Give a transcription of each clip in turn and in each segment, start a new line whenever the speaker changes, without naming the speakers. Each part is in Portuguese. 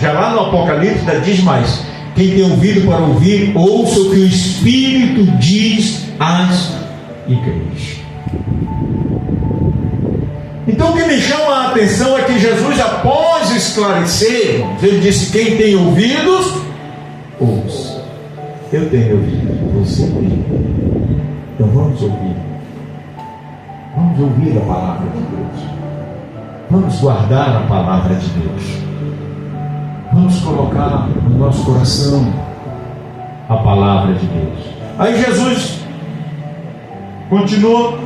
Já lá no Apocalipse ainda diz mais: quem tem ouvido para ouvir, ouça o que o Espírito diz às igrejas. Então o que me chama a atenção é que Jesus, após esclarecer, ele disse: quem tem ouvidos, ouça. Eu tenho ouvido, você tem. Então vamos ouvir. Vamos ouvir a palavra de Deus. Vamos guardar a palavra de Deus. Vamos colocar no nosso coração a palavra de Deus. Aí Jesus continua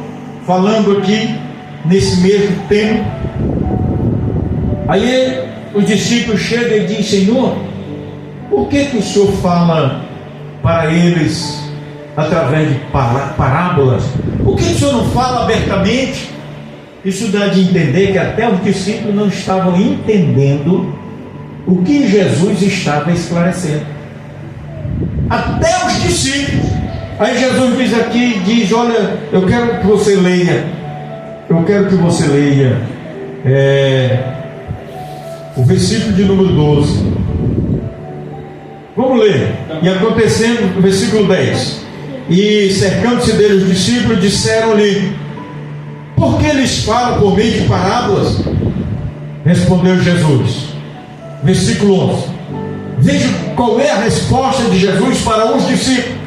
falando aqui nesse mesmo tema. Aí os discípulos chegam e dizem: Senhor, por que o Senhor fala para eles através de parábolas? Por que o Senhor não fala abertamente? Isso dá de entender que até os discípulos não estavam entendendo o que Jesus estava esclarecendo. Até os discípulos. Aí Jesus diz aqui, diz: olha, eu quero que você leia. Eu quero que você leia o versículo de número 12. Vamos ler. E acontecendo, versículo 10: e cercando-se dele os discípulos, disseram-lhe: por que eles falam por meio de parábolas? Respondeu Jesus. Versículo 11. Veja qual é a resposta de Jesus para os discípulos.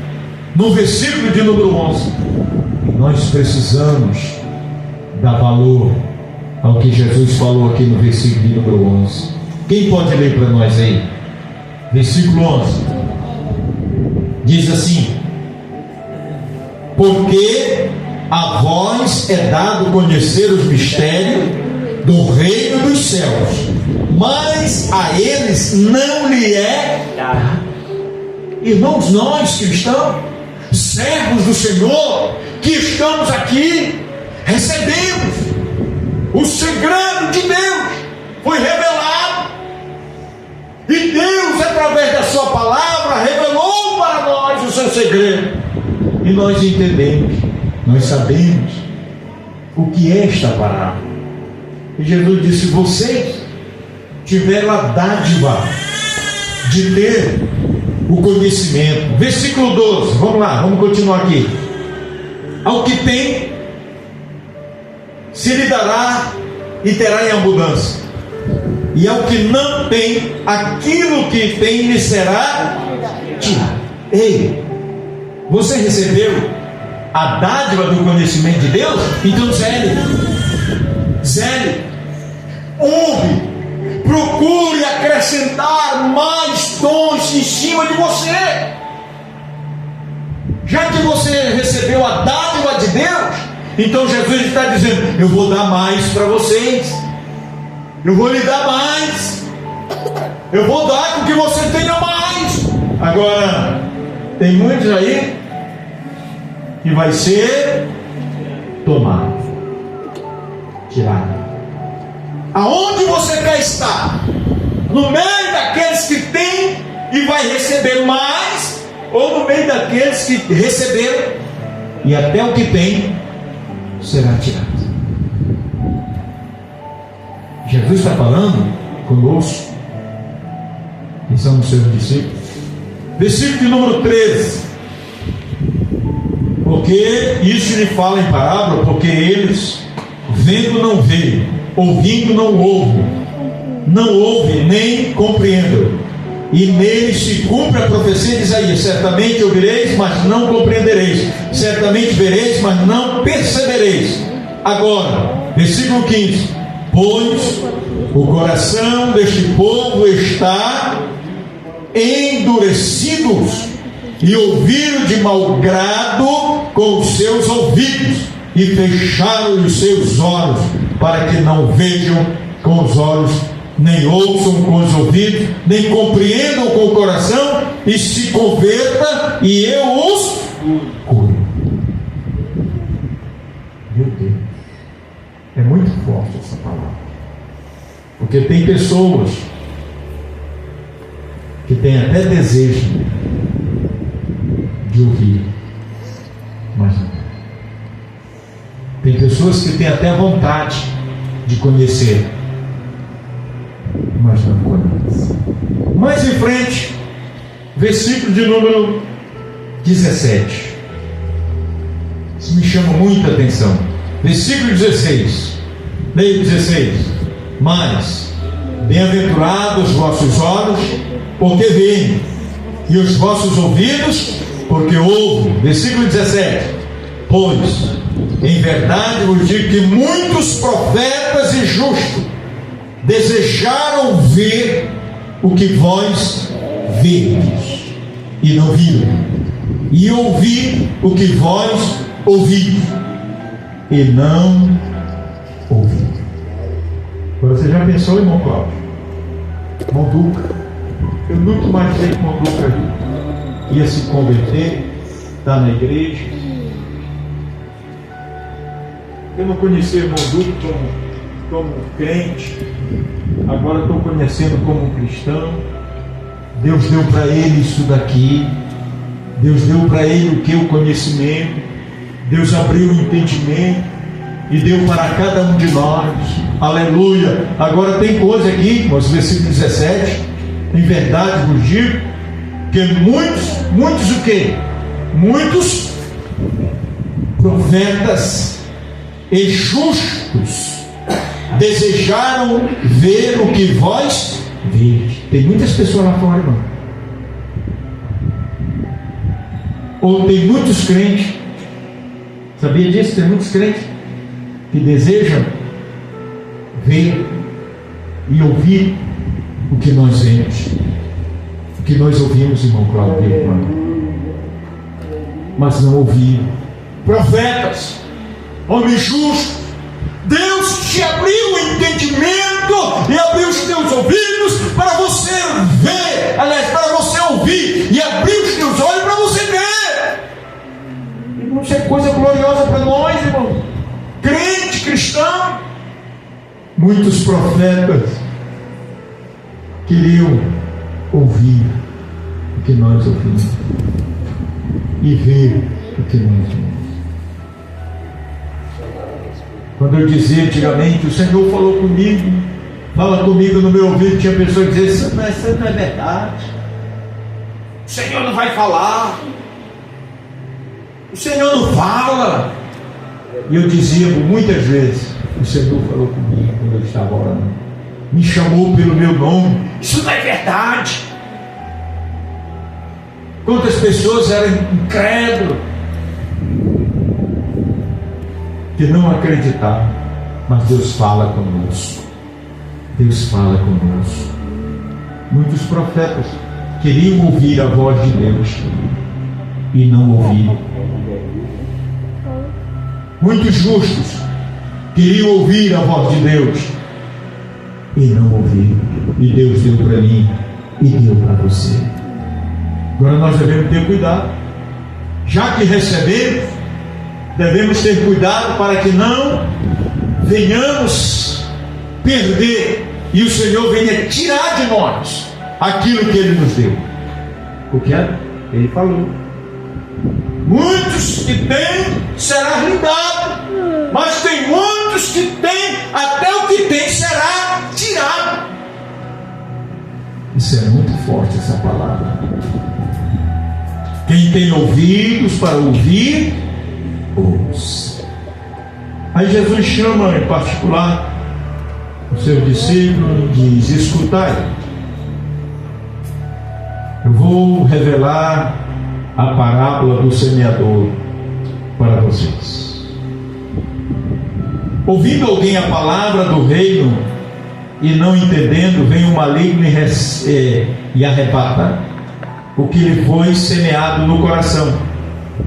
No versículo de número 11. Nós precisamos dar valor ao que Jesus falou aqui no versículo de número 11. Quem pode ler para nós aí? Versículo 11. Diz assim: porque a vós é dado conhecer os mistérios do reino dos céus, mas a eles não lhe é dado. Irmãos, nós cristãos, servos do Senhor, que estamos aqui, recebemos o segredo de Deus, foi revelado, e Deus, através da sua palavra, revelou para nós o seu segredo, e nós entendemos, nós sabemos o que é esta palavra. E Jesus disse: vocês tiveram a dádiva de ter o conhecimento. Versículo 12, vamos lá, vamos continuar aqui. Ao que tem, se lhe dará e terá em abundância, e ao que não tem, aquilo que tem lhe será tirado. Ei, você recebeu a dádiva do conhecimento de Deus? Então zele, honre, procure acrescentar mais dons em cima de você. Já que você recebeu a dádiva de Deus, então Jesus está dizendo: eu vou dar mais para vocês, eu vou lhe dar mais, eu vou dar com que você tenha mais. Agora, tem muitos aí que vai ser tomado, tirado. Aonde você quer estar? No meio daqueles que têm e vai receber mais, ou no meio daqueles que receberam e até o que tem será tirado? Jesus está falando conosco, que somos seus discípulos. Versículo de número 13. Porque isso lhe fala em parábola, porque eles vendo não veem, ouvindo não ouvem, nem compreendem. E nele se cumpre a profecia de Isaías: certamente ouvireis, mas não compreendereis, certamente vereis, mas não percebereis. Agora, versículo 15: pois o coração deste povo está endurecido, e ouviram de mau grado com os seus ouvidos, e fecharam os seus olhos, para que não vejam com os olhos, nem ouçam com os ouvidos, nem compreendam com o coração, e se converta, e eu os curo. Meu Deus, é muito forte essa palavra, porque tem pessoas que têm até desejo de ouvir, mas não. Tem pessoas que têm até vontade de conhecer, mas não conhecem. em frente, versículo de número 17. Isso me chama muita atenção. Versículo 16. Leia 16. Mas bem-aventurados os vossos olhos, porque veem, e os vossos ouvidos, porque ouvem. Versículo 17. Pois em verdade vos digo que muitos profetas e justos desejaram ver o que vós vedes e não viram, e ouvir o que vós ouviram e não ouviram. Agora, você já pensou, irmão Cláudio? Irmão Duca, eu nunca imaginei que o irmão Duca ia se converter, estar na igreja. Eu não conhecia o irmão Duca como crente, agora estou conhecendo como um cristão. Deus deu para ele isso daqui, Deus deu para ele o que? O conhecimento, Deus abriu o entendimento e deu para cada um de nós, aleluia. Agora tem coisa aqui, irmãos, versículo 17, em verdade vos digo, que muitos o quê? Muitos profetas e justos desejaram ver o que vós vedes. Tem muitas pessoas lá fora, irmão. Ou tem muitos crentes, sabia disso? Tem muitos crentes que desejam ver e ouvir o que nós vemos, o que nós ouvimos, irmão Cláudio, irmão, mas não ouviram. Profetas, homens justos, Deus te abriu o entendimento e abriu os teus ouvidos para você ver, aliás, para você ouvir, e abriu os teus olhos para você ver. Irmão, isso é coisa gloriosa para nós, irmão. Crente, cristão. Muitos profetas queriam ouvir o que nós ouvimos e ver o que nós vemos. Quando eu dizia antigamente, o Senhor falou comigo, fala comigo no meu ouvido, tinha pessoa que dizia, isso não é verdade, o Senhor não vai falar, o Senhor não fala. E eu dizia muitas vezes, o Senhor falou comigo quando eu estava orando, me chamou pelo meu nome, isso não é verdade. Quantas pessoas eram incrédulas, que não acreditaram, mas Deus fala conosco. Deus fala conosco. Muitos profetas queriam ouvir a voz de Deus e não ouviram. Muitos justos queriam ouvir a voz de Deus e não ouviram. E Deus deu para mim e deu para você. Agora nós devemos ter cuidado. Já que recebemos, devemos ter cuidado para que não venhamos perder e o Senhor venha tirar de nós aquilo que Ele nos deu. O que é? Ele falou. Muitos que têm será lhe dado, mas tem muitos que têm, até o que tem será tirado. Isso é muito forte, essa palavra. Quem tem ouvidos para ouvir, ouça. Aí Jesus chama em particular o seu discípulo e diz: escutai. Eu vou revelar a parábola do semeador para vocês. Ouvindo alguém a palavra do reino e não entendendo, vem o maligno e arrebata o que lhe foi semeado no coração.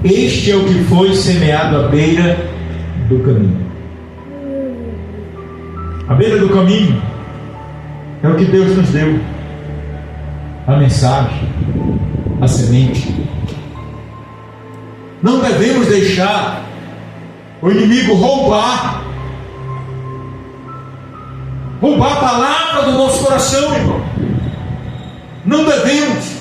Este é o que foi semeado à beira do caminho. A beira do caminho é o que Deus nos deu, a mensagem, a semente. Não devemos deixar o inimigo roubar a palavra do nosso coração, irmão. Não devemos.